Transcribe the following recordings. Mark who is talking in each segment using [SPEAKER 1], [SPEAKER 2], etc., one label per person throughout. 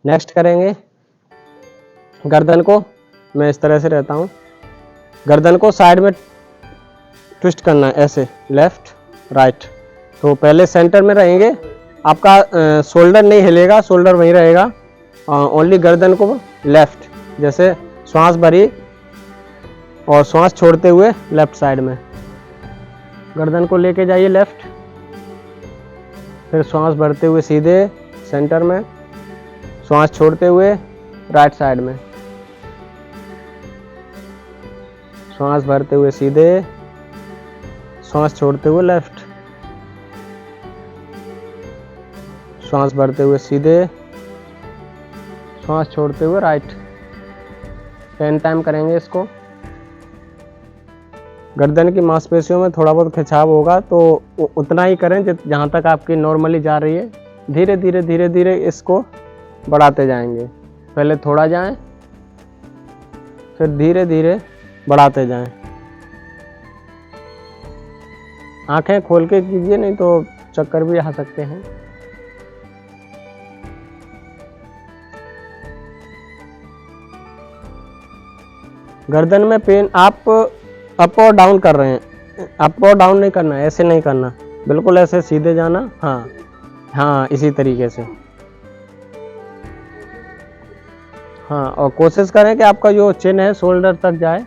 [SPEAKER 1] Next करेंगे गर्दन को। मैं इस तरह से रहता हूँ, गर्दन को साइड में ट्विस्ट करना है ऐसे, लेफ्ट राइट। तो पहले सेंटर में रहेंगे, आपका शोल्डर नहीं हिलेगा, शोल्डर वहीं रहेगा, ओनली गर्दन को लेफ्ट, जैसे श्वास भरी और श्वास छोड़ते हुए लेफ्ट साइड में गर्दन को लेके जाइए लेफ्ट, फिर श्वास भरते हुए सीधे सेंटर में, श्वास छोड़ते हुए राइट साइड में, श्वास भरते हुए सीधे, श्वास छोड़ते हुए लेफ्ट, श्वास भरते हुए सीधे, श्वास छोड़ते हुए राइट। 10 टाइम करेंगे इसको। गर्दन की मांसपेशियों में थोड़ा बहुत खिंचाव होगा तो उतना ही करें जहाँ तक आपकी नॉर्मली जा रही है। धीरे धीरे धीरे धीरे इसको बढ़ाते जाएंगे, पहले थोड़ा जाएं, फिर धीरे धीरे बढ़ाते जाएं। आंखें खोल के कीजिए, नहीं तो चक्कर भी आ सकते हैं। गर्दन में पेन, आप अप और डाउन कर रहे हैं, अप और डाउन नहीं करना, ऐसे नहीं करना, बिल्कुल ऐसे सीधे जाना। हाँ हाँ, इसी तरीके से। हाँ, और कोशिश करें कि आपका जो चिन है शोल्डर तक जाए,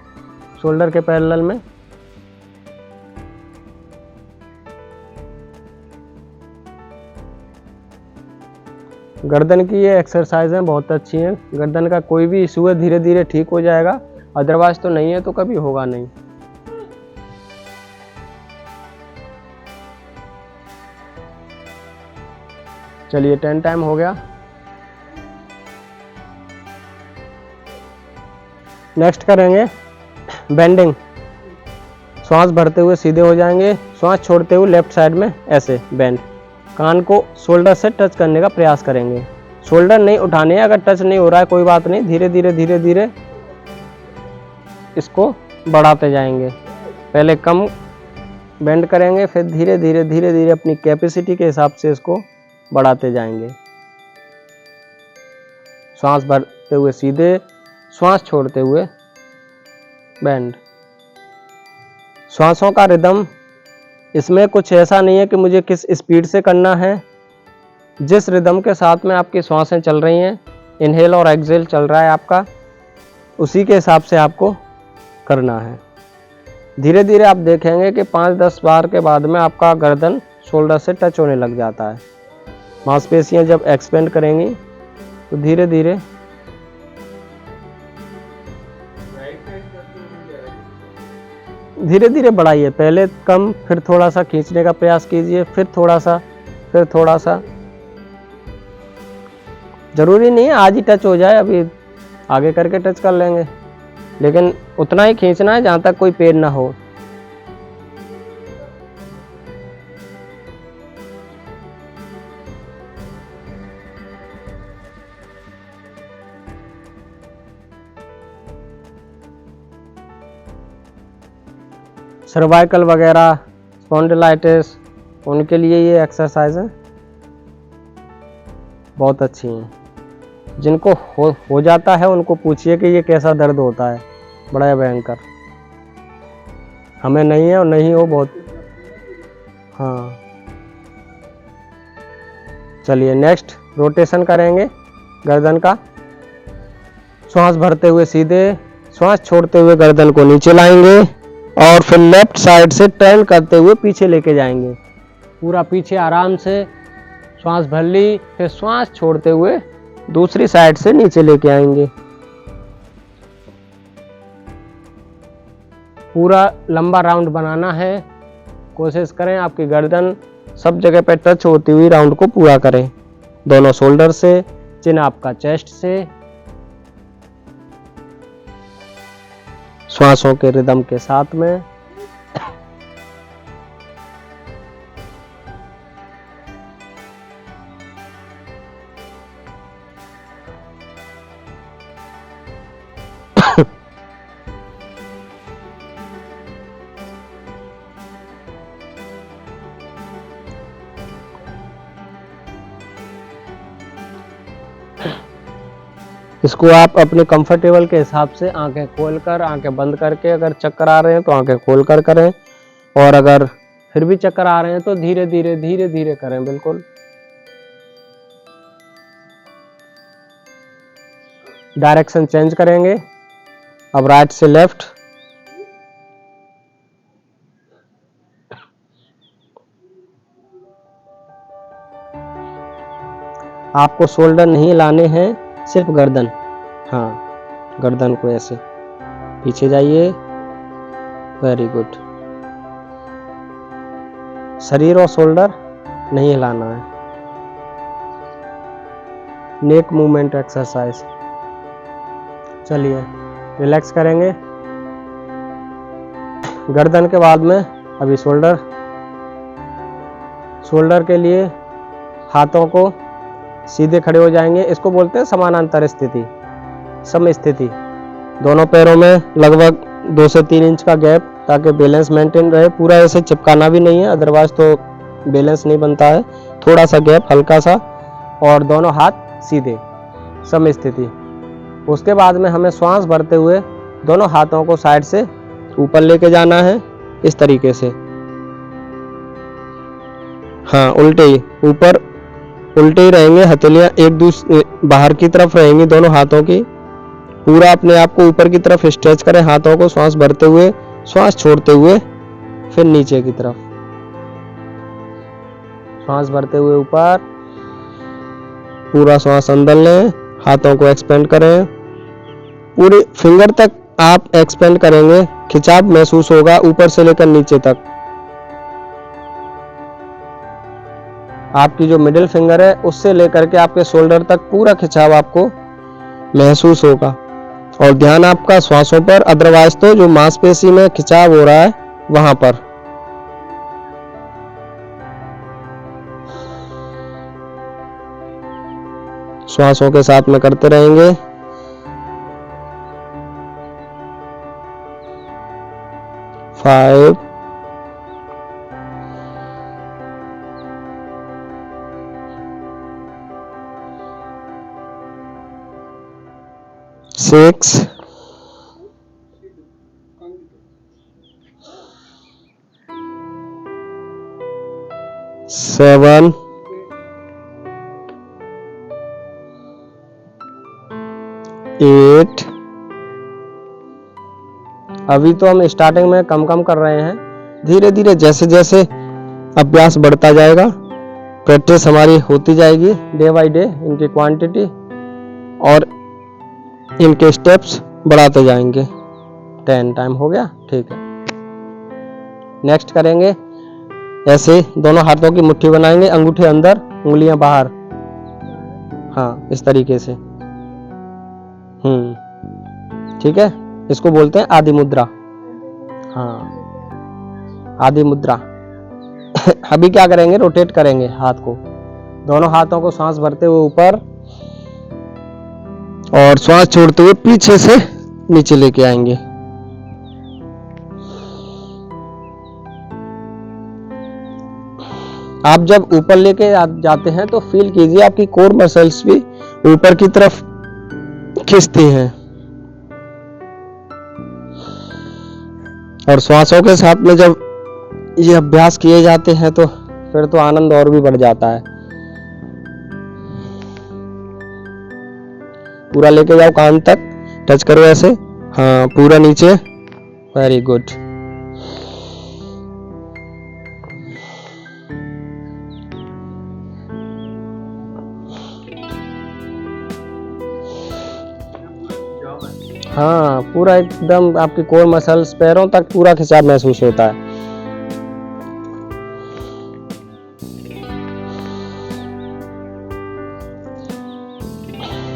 [SPEAKER 1] शोल्डर के पैरेलल में। गर्दन की ये एक्सरसाइजें बहुत अच्छी हैं। गर्दन का कोई भी इशू है धीरे धीरे ठीक हो जाएगा, अदरवाइज तो नहीं है तो कभी होगा नहीं। चलिए 10 टाइम हो गया। नेक्स्ट करेंगे बेंडिंग। श्वास भरते हुए सीधे हो जाएंगे, श्वास छोड़ते हुए लेफ्ट साइड में ऐसे बेंड। कान को शोल्डर से टच करने का प्रयास करेंगे, शोल्डर नहीं उठाने, अगर टच नहीं हो रहा है कोई बात नहीं, धीरे धीरे धीरे धीरे इसको बढ़ाते जाएंगे। पहले कम बेंड करेंगे, फिर धीरे धीरे धीरे धीरे अपनी कैपेसिटी के हिसाब से इसको बढ़ाते जाएंगे। श्वास भरते हुए सीधे, श्वास छोड़ते हुए बेंड। श्वासों का रिदम, इसमें कुछ ऐसा नहीं है कि मुझे किस स्पीड से करना है। जिस रिदम के साथ में आपकी श्वासें चल रही हैं, इनहेल और एक्सहेल चल रहा है आपका, उसी के हिसाब से आपको करना है। धीरे धीरे आप देखेंगे कि 5-10 बार के बाद में आपका गर्दन शोल्डर से टच होने लग जाता है। मांसपेशियां जब एक्सपेंड करेंगी तो धीरे धीरे धीरे धीरे बढ़ाइए। पहले कम, फिर थोड़ा सा खींचने का प्रयास कीजिए, फिर थोड़ा सा, फिर थोड़ा सा। जरूरी नहीं है आज ही टच हो जाए, अभी आगे करके टच कर लेंगे, लेकिन उतना ही खींचना है जहाँ तक कोई पेन ना हो। सर्वाइकल वगैरह, स्पॉन्डिलाइटिस, उनके लिए ये एक्सरसाइज है बहुत अच्छी हैं। जिनको हो जाता है उनको पूछिए कि ये कैसा दर्द होता है, बड़ा भयंकर। हमें नहीं है और नहीं हो बहुत। हाँ, चलिए नेक्स्ट रोटेशन करेंगे गर्दन का। श्वास भरते हुए सीधे, श्वास छोड़ते हुए गर्दन को नीचे लाएंगे और फिर लेफ्ट साइड से टर्न करते हुए पीछे लेके जाएंगे। पूरा पीछे आराम से श्वास भर ली, फिर श्वास छोड़ते हुए दूसरी साइड से नीचे लेके आएंगे। पूरा लंबा राउंड बनाना है। कोशिश करें आपकी गर्दन सब जगह पे टच होती हुई राउंड को पूरा करें, दोनों शोल्डर से, चिन आपका चेस्ट से। श्वासों के रिदम के साथ में। इसको आप अपने कंफर्टेबल के हिसाब से आंखें खोलकर, आंखें बंद करके, अगर चक्कर आ रहे हैं तो आंखें खोलकर करें, और अगर फिर भी चक्कर आ रहे हैं तो धीरे धीरे धीरे धीरे करें। बिल्कुल डायरेक्शन चेंज करेंगे, अब राइट से लेफ्ट। आपको शोल्डर नहीं लाने हैं, सिर्फ गर्दन। हाँ, गर्दन को ऐसे पीछे जाइए। Very good. शरीर और शोल्डर नहीं हिलाना है। Neck movement exercise. चलिए रिलैक्स करेंगे। गर्दन के बाद में अभी शोल्डर। शोल्डर के लिए हाथों को सीधे खड़े हो जाएंगे। इसको बोलते हैं समानांतर स्थिति, सम स्थिति। दोनों पैरों में लगभग 2 से 3 इंच का गैप, ताकि बैलेंस मेंटेन रहे। पूरा ऐसे चिपकाना भी नहीं है, अदरवाइज तो बैलेंस नहीं बनता है। थोड़ा सा गैप, हल्का सा, और दोनों हाथ सीधे, सम स्थिति। उसके बाद में हमें श्वास भरते हुए दोनों हाथों को साइड से ऊपर लेके जाना है, इस तरीके से। हाँ, उल्टे ही ऊपर, उल्टे ही रहेंगे। हथेलियां एक दूसरे बाहर की तरफ रहेंगी दोनों हाथों की। पूरा अपने आप को ऊपर की तरफ स्ट्रेच करें हाथों को, श्वास भरते हुए, श्वास छोड़ते हुए, फिर नीचे की तरफ। श्वास भरते हुए ऊपर, पूरा श्वास अंदर लें, हाथों को एक्सपेंड करें, पूरे फिंगर तक आप एक्सपेंड करेंगे। खिंचाव महसूस होगा ऊपर से लेकर नीचे तक। आपकी जो मिडिल फिंगर है उससे लेकर के आपके शोल्डर तक पूरा खिंचाव आपको महसूस होगा। और ध्यान आपका श्वासों पर, अदरवाइज तो जो मांसपेशी में खिंचाव हो रहा है वहां पर। श्वासों के साथ में करते रहेंगे। फाइव, 6, 7, 8। अभी तो हम स्टार्टिंग में कम कम कर रहे हैं, धीरे धीरे जैसे जैसे अभ्यास बढ़ता जाएगा, प्रैक्टिस हमारी होती जाएगी डे बाय डे, इनकी क्वांटिटी और इनके स्टेप्स बढ़ाते जाएंगे। 10 टाइम हो गया, ठीक है। नेक्स्ट करेंगे ऐसे, दोनों हाथों की मुट्ठी बनाएंगे, अंगूठे अंदर, उंगलियां बाहर। हाँ, इस तरीके से। ठीक है। इसको बोलते हैं आदि मुद्रा। हाँ, आदि मुद्रा। अभी क्या करेंगे, रोटेट करेंगे हाथ को, दोनों हाथों को सांस भरते हुए ऊपर और श्वास छोड़ते हुए पीछे से नीचे लेके आएंगे। आप जब ऊपर लेके जाते हैं तो फील कीजिए आपकी कोर मसल्स भी ऊपर की तरफ खींचती हैं। और श्वासों के साथ में जब ये अभ्यास किए जाते हैं तो फिर तो आनंद और भी बढ़ जाता है। पूरा लेके जाओ, कान तक टच करो ऐसे। हाँ, पूरा नीचे। Very good. हाँ, पूरा एकदम आपकी कोर मसल्स, पैरों तक पूरा खिंचाव महसूस होता है।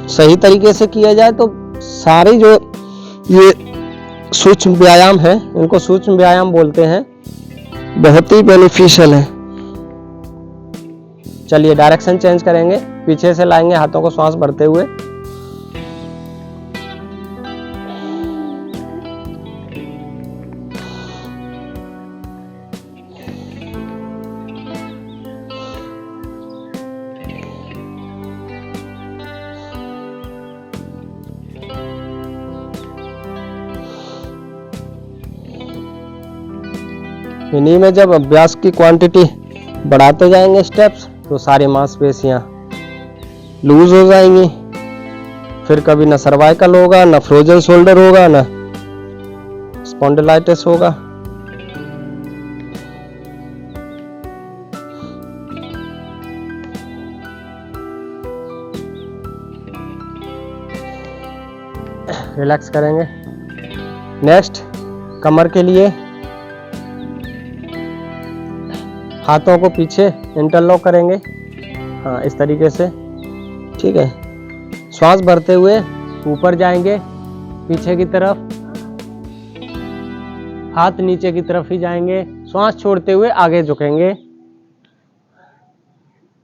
[SPEAKER 1] सही तरीके से किया जाए तो सारे जो ये सूक्ष्म व्यायाम है, इनको सूक्ष्म व्यायाम बोलते हैं, बहुत ही बेनिफिशियल है। चलिए डायरेक्शन चेंज करेंगे, पीछे से लाएंगे हाथों को श्वास भरते हुए। इन्हीं में जब अभ्यास की क्वांटिटी बढ़ाते जाएंगे स्टेप्स, तो सारी मांसपेशियां लूज हो जाएंगी। फिर कभी ना सर्वाइकल होगा, ना फ्रोजन शोल्डर होगा, ना स्पॉन्डिलाइटिस होगा। रिलैक्स करेंगे। नेक्स्ट, कमर के लिए हाथों को पीछे इंटरलॉक करेंगे, हाँ इस तरीके से, ठीक है। श्वास भरते हुए ऊपर जाएंगे पीछे की तरफ, हाथ नीचे की तरफ ही जाएंगे। श्वास छोड़ते हुए आगे झुकेंगे।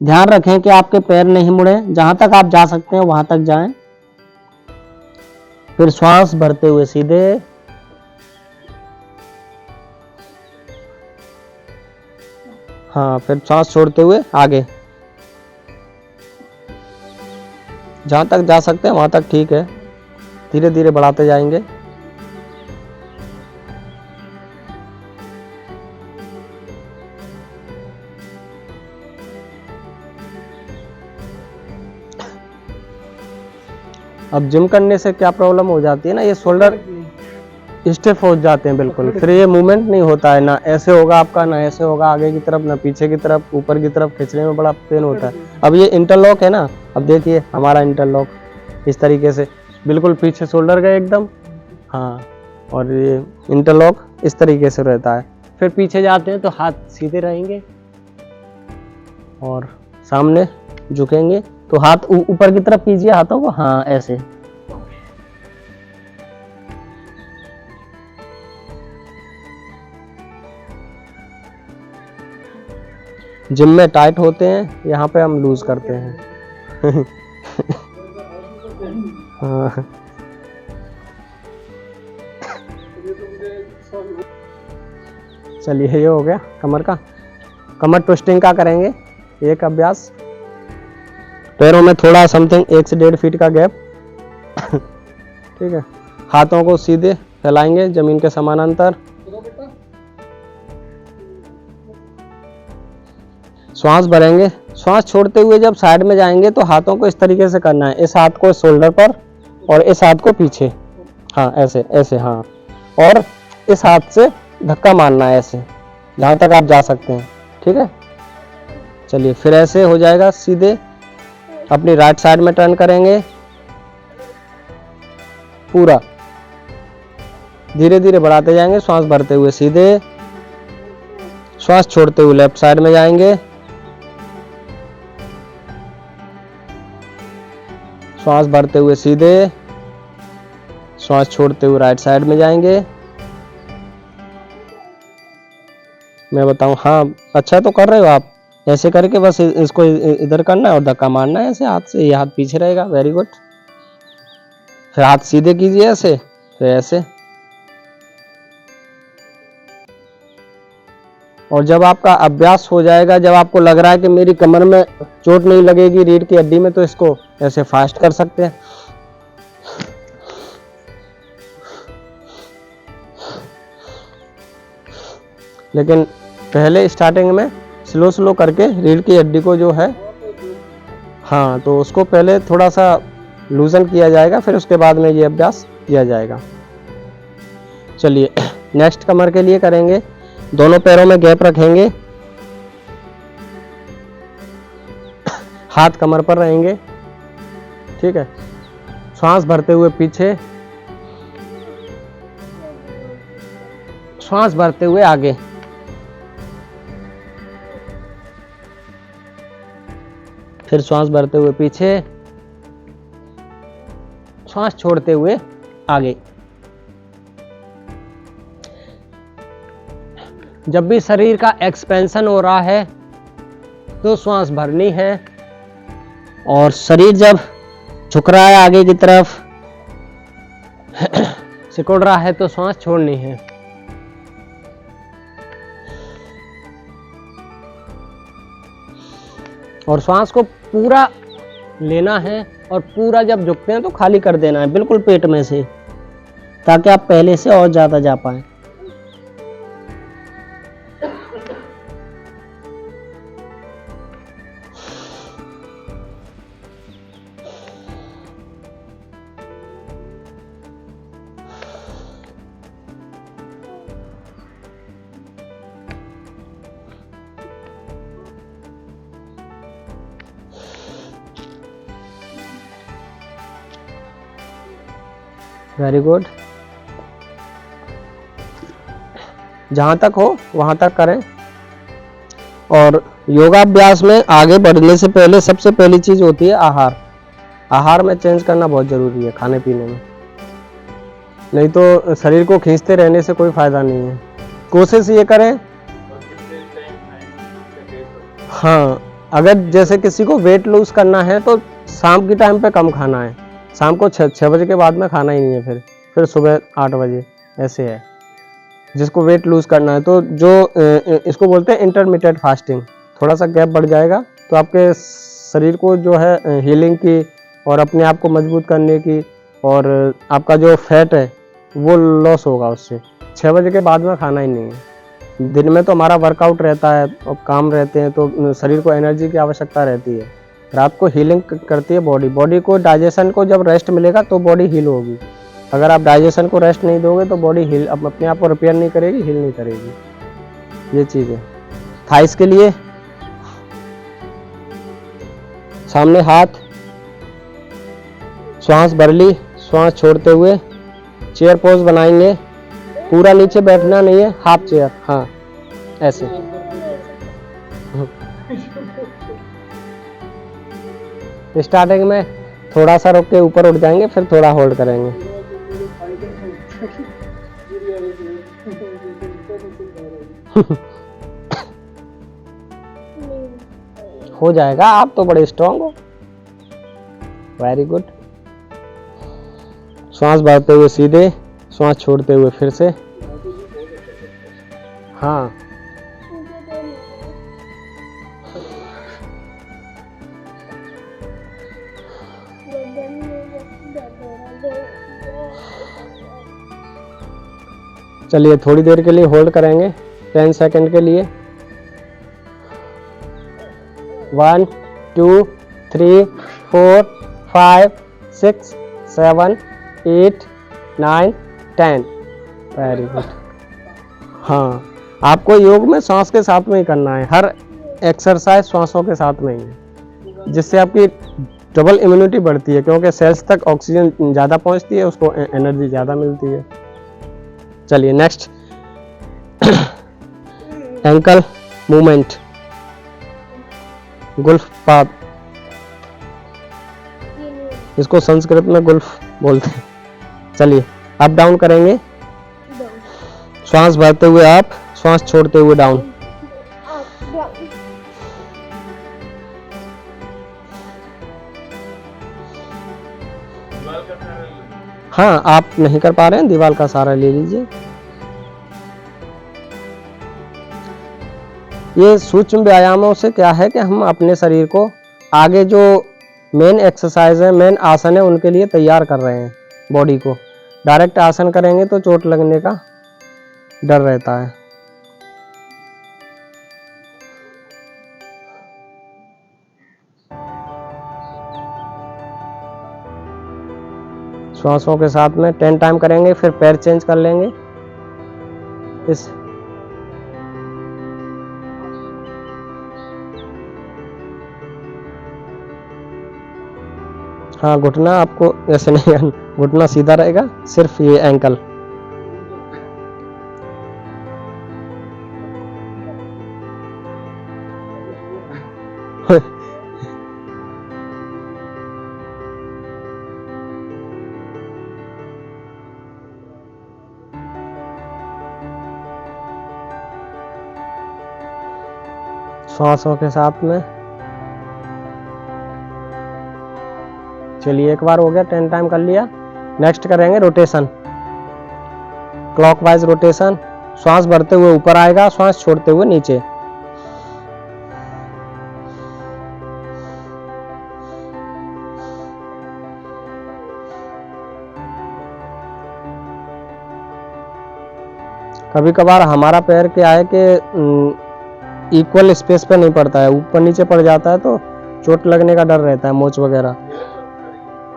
[SPEAKER 1] ध्यान रखें कि आपके पैर नहीं मुड़े, जहां तक आप जा सकते हैं वहां तक जाएं। फिर श्वास भरते हुए सीधे, हाँ फिर सांस छोड़ते हुए आगे, जहां तक जा सकते हैं वहां तक, ठीक है। धीरे धीरे बढ़ाते जाएंगे। अब जिम करने से क्या प्रॉब्लम हो जाती है ना, ये शोल्डर स्टिफ हो जाते हैं बिल्कुल। फिर ये मूवमेंट नहीं होता है, ना ऐसे होगा आपका, ना ऐसे होगा आगे की तरफ, ना पीछे की तरफ, ऊपर की तरफ खींचने में बड़ा पेन होता है। अब ये इंटरलॉक है ना, अब देखिए हमारा इंटरलॉक इस तरीके से बिल्कुल पीछे शोल्डर गए एकदम, हाँ, और ये इंटरलॉक इस तरीके से रहता है। फिर पीछे जाते हैं तो हाथ सीधे रहेंगे और सामने झुकेंगे, तो हाथ ऊपर की तरफ कीजिए हाथों को, हाँ ऐसे। जिम में टाइट होते हैं, यहाँ पे हम लूज करते हैं। हाँ। चलिए ये हो गया कमर का। कमर ट्विस्टिंग का करेंगे एक अभ्यास। पैरों में थोड़ा समथिंग 1 से 1.5 फीट का गैप, ठीक है। हाथों को सीधे फैलाएंगे जमीन के समानांतर। श्वास भरेंगे। श्वास छोड़ते हुए जब साइड में जाएंगे तो हाथों को इस तरीके से करना है, इस हाथ को शोल्डर पर और इस हाथ को पीछे, हाँ ऐसे ऐसे, हाँ, और इस हाथ से धक्का मारना है ऐसे, जहां तक आप जा सकते हैं, ठीक है। चलिए फिर ऐसे हो जाएगा सीधे। अपनी राइट साइड में टर्न करेंगे पूरा, धीरे धीरे बढ़ाते जाएंगे। श्वास भरते हुए सीधे, श्वास छोड़ते हुए लेफ्ट साइड में जाएंगे। श्वास भरते हुए सीधे, श्वास छोड़ते हुए राइट साइड में जाएंगे। मैं बताऊं, हाँ अच्छा तो कर रहे हो आप, ऐसे करके बस इसको इधर करना है और धक्का मारना है ऐसे हाथ से, ये हाथ पीछे रहेगा, वेरी गुड। फिर हाथ सीधे कीजिए ऐसे, फिर ऐसे। और जब आपका अभ्यास हो जाएगा, जब आपको लग रहा है कि मेरी कमर में चोट नहीं लगेगी रीढ़ की हड्डी में, तो इसको ऐसे फास्ट कर सकते हैं। लेकिन पहले स्टार्टिंग में स्लो स्लो करके रीढ़ की हड्डी को जो है, हाँ, तो उसको पहले थोड़ा सा लूजन किया जाएगा, फिर उसके बाद में ये अभ्यास किया जाएगा। चलिए नेक्स्ट कमर के लिए करेंगे। दोनों पैरों में गैप रखेंगे, हाथ कमर पर रहेंगे, ठीक है। श्वास भरते हुए पीछे, श्वास भरते हुए आगे, फिर श्वास भरते हुए पीछे, श्वास छोड़ते हुए आगे। जब भी शरीर का एक्सपेंशन हो रहा है तो श्वास भरनी है, और शरीर जब झुक रहा है आगे की तरफ, सिकुड़ रहा है, तो श्वास छोड़नी है। और श्वास को पूरा लेना है, और पूरा जब झुकते हैं तो खाली कर देना है बिल्कुल पेट में से, ताकि आप पहले से और ज्यादा जा पाए। Very good. जहाँ तक हो वहाँ तक करें। और योगाभ्यास में आगे बढ़ने से पहले सबसे पहली चीज़ होती है आहार। आहार में चेंज करना बहुत ज़रूरी है, खाने पीने में, नहीं तो शरीर को खींचते रहने से कोई फ़ायदा नहीं है। कोशिश ये करें, हाँ, अगर जैसे किसी को वेट लूज करना है तो शाम के टाइम पे कम खाना है। शाम को 6 बजे के बाद में खाना ही नहीं है, फिर सुबह 8 बजे, ऐसे है जिसको वेट लूज करना है। तो जो इसको बोलते हैं इंटरमिटेंट फास्टिंग, थोड़ा सा गैप बढ़ जाएगा तो आपके शरीर को जो है हीलिंग की और अपने आप को मजबूत करने की, और आपका जो फैट है वो लॉस होगा उससे। 6 बजे के बाद में खाना ही नहीं है। दिन में तो हमारा वर्कआउट रहता है और काम रहते हैं, तो शरीर को एनर्जी की आवश्यकता रहती है। रात को हीलिंग करती है बॉडी को, डाइजेशन को जब रेस्ट मिलेगा तो बॉडी हील होगी। अगर आप डाइजेशन को रेस्ट नहीं दोगे तो बॉडी हील अपने आप को रिपेयर नहीं करेगी, हील नहीं करेगी। ये चीज़ है। थाइस के लिए सामने हाथ, श्वास भर ली, श्वास छोड़ते हुए चेयर पोज बनाएंगे। पूरा नीचे बैठना नहीं है, हाफ चेयर, हाँ ऐसे। स्टार्टिंग में थोड़ा सा रुक के ऊपर उठ जाएंगे, फिर थोड़ा होल्ड करेंगे। हो जाएगा, आप तो बड़े स्ट्रांग हो। Very good. श्वास भरते हुए सीधे, श्वास छोड़ते हुए फिर से, हाँ। चलिए थोड़ी देर के लिए होल्ड करेंगे, 10 सेकंड के लिए। 1 2 3 4 5 6 7 8 9 10। Very good. हाँ, आपको योग में सांस के साथ में ही करना है, हर एक्सरसाइज सांसों के साथ में ही है, जिससे आपकी डबल इम्यूनिटी बढ़ती है, क्योंकि सेल्स तक ऑक्सीजन ज़्यादा पहुंचती है, उसको एनर्जी ज़्यादा मिलती है। चलिए नेक्स्ट, एंकल मूवमेंट, गुल्फ पाद, इसको संस्कृत में गुल्फ बोलते हैं। चलिए अप डाउन करेंगे, श्वास भरते हुए अप, श्वास छोड़ते हुए डाउन। हाँ, आप नहीं कर पा रहे हैं, दीवार का सहारा ले लीजिए। ये सूक्ष्म व्यायामों से क्या है कि हम अपने शरीर को आगे जो मेन एक्सरसाइज है, मेन आसन है, उनके लिए तैयार कर रहे हैं बॉडी को। डायरेक्ट आसन करेंगे तो चोट लगने का डर रहता है। श्वासों के साथ में 10 टाइम करेंगे, फिर पैर चेंज कर लेंगे। इस हाँ, घुटना आपको ऐसे नहीं, घुटना सीधा रहेगा, सिर्फ ये एंकल। श्वासों के साथ में। चलिए एक बार हो गया, 10 टाइम कर लिया। नेक्स्ट करेंगे रोटेशन, क्लॉकवाइज रोटेशन। श्वास भरते हुए ऊपर आएगा, श्वास छोड़ते हुए नीचे। कभी कभार हमारा पैर क्या है कि इक्वल स्पेस पे नहीं पड़ता है, ऊपर नीचे पड़ जाता है, तो चोट लगने का डर रहता है, मोच वगैरह।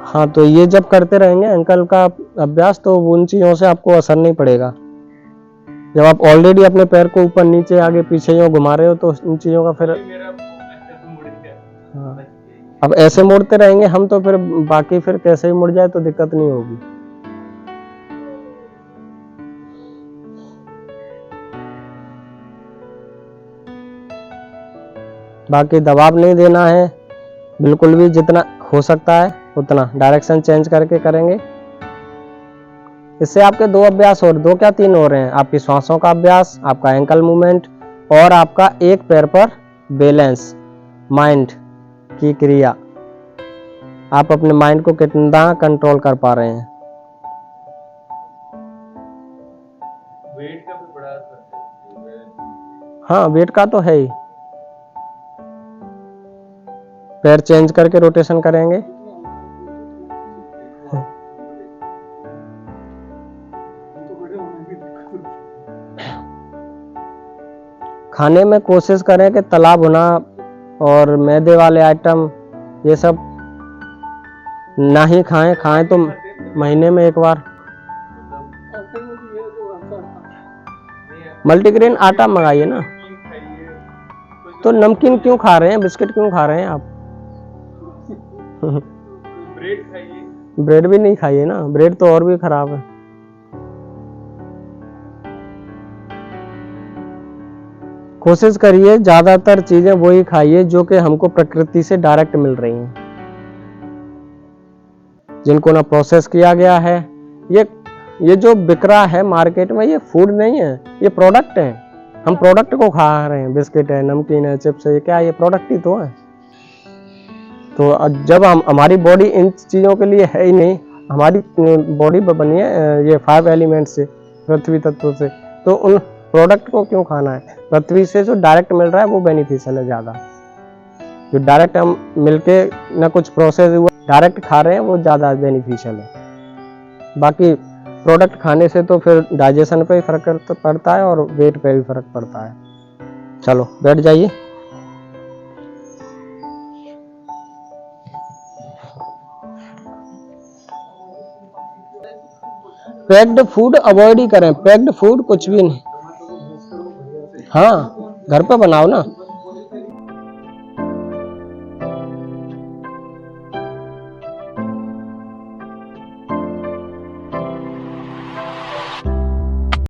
[SPEAKER 1] हाँ, तो ये जब करते रहेंगे एंकल का अभ्यास, तो उन चीज़ों से आपको असर नहीं पड़ेगा। जब आप ऑलरेडी अपने पैर को ऊपर नीचे आगे पीछे यूं घुमा रहे हो, तो उन चीज़ों का फिर हाँ, अब ऐसे मोड़ते रहेंगे हम, तो फिर बाकी फिर कैसे भी मुड़ जाए तो दिक्कत नहीं होगी। बाकी दबाव नहीं देना है बिल्कुल भी, जितना हो सकता है उतना डायरेक्शन चेंज करके करेंगे। इससे आपके 2 अभ्यास और 2 क्या 3 हो रहे हैं, आपकी श्वासों का अभ्यास, आपका एंकल मूवमेंट और आपका एक पैर पर बैलेंस, माइंड की क्रिया। आप अपने माइंड को कितना कंट्रोल कर पा रहे हैं।
[SPEAKER 2] वेट का भी बड़ा असर है।
[SPEAKER 1] हाँ, वेट का तो है ही। पैर चेंज करके रोटेशन करेंगे। खाने में कोशिश करें कि तला भुना और मैदे वाले आइटम ये सब ना ही खाएं, खाएं तो महीने में एक बार। मल्टीग्रेन आटा मंगाइए ना। तो नमकीन क्यों खा रहे हैं, बिस्किट क्यों खा रहे हैं आप?
[SPEAKER 2] ब्रेड खाइए।
[SPEAKER 1] ब्रेड भी नहीं खाइए ना, ब्रेड तो और भी खराब है। कोशिश करिए ज्यादातर चीजें वही खाइए जो कि हमको प्रकृति से डायरेक्ट मिल रही हैं, जिनको ना प्रोसेस किया गया है। ये जो बिक रहा है मार्केट में, ये फूड नहीं है, ये प्रोडक्ट है। हम प्रोडक्ट को खा रहे हैं, बिस्किट है, नमकीन है, चिप्स है, ये क्या, ये प्रोडक्ट ही तो है। तो जब हमारी बॉडी इन चीजों के लिए है ही नहीं, हमारी बॉडी बनी है ये 5 एलिमेंट से, पृथ्वी तत्व से, तो उन प्रोडक्ट को क्यों खाना है? पृथ्वी से जो डायरेक्ट मिल रहा है वो बेनिफिशियल है ज्यादा। जो डायरेक्ट हम मिलके ना कुछ प्रोसेस हुआ डायरेक्ट खा रहे हैं वो ज्यादा बेनिफिशियल है। बाकी प्रोडक्ट खाने से तो फिर डाइजेशन पे भी फर्क पड़ता है और वेट पे भी फर्क पड़ता है। चलो बैठ जाइए। पैक्ड फूड अवॉइड ही करें, पैक्ड फूड कुछ भी नहीं। हाँ, घर पे बनाओ ना।